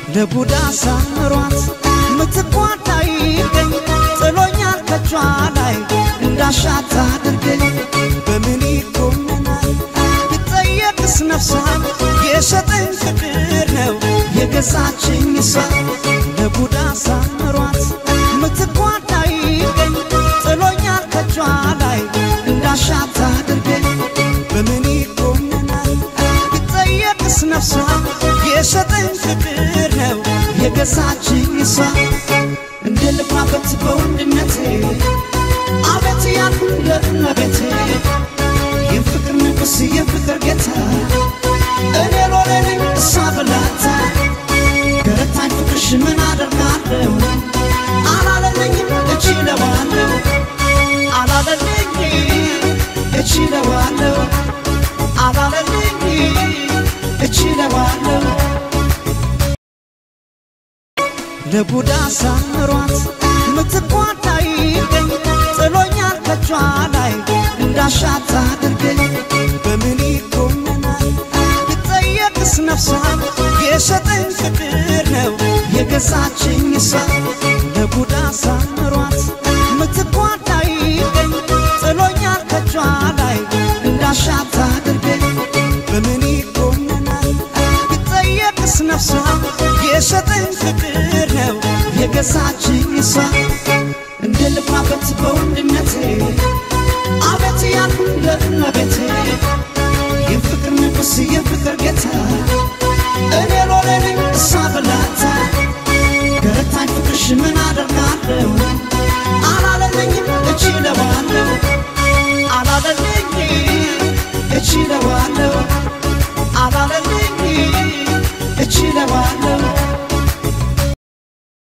ለቡዳ ሳምሯት ምትቋጣይ ገኝ ጥሎኛል ከጇ ላይ እንዳሻታ አድርገኝ በምን ይቆመናል ብጠየቅስ ነፍሷን የሸጠኝ ፍቅር ነው የገዛችኝ እሷ ለቡዳ ሳምሯት ምትቋጣይ ገኝ ጥሎኛል ከጇ ላይ እንዳሻታ አድርገኝ በምን ይቆመናል ብጠየቅስ ነፍሷን የሸጠኝ ፍቅር ነው የገዛችኝ እሷ እንደልባበት በወንድነቴ አቤት ያልኩኝ ለእመቤቴ የፍቅር ንጉሥ የፍቅር ጌታ እኔ ሎሌልኝ እሷ በላታ ገረታኝ ፍቅርሽ ምን አደርጋለሁ አላለለኝም እችለዋለሁ አላለለኝ እችለዋለሁ አላለለኝ እችለዋለሁ ለቡዳ ሳምሯት ምትቋጣይ ገኝ ጥሎኛል ከጇ ላይ እንዳሻታ አድርገኝ በምን ይቆመናል ብጠየቅስ ነፍሷን የሸጠኝ ፍቅር ነው የገዛችኝ እሷ ለቡዳ ሳምሯት ምትቋጣይ ገኝ ጥሎኛል ከጇ ላይ እንዳሻታ አድርገኝ በምን ይቆመናል ብጠየቅስ ነፍሷን የሸጠኝ ፍቅር ነው የገዛችኝ እሷ እንደልባበት በወንድነቴ አቤት ያልኩኝ ለእመቤቴ የፍቅር ንጉሥ የፍቅር ጌታ እኔ ሎሌልኝ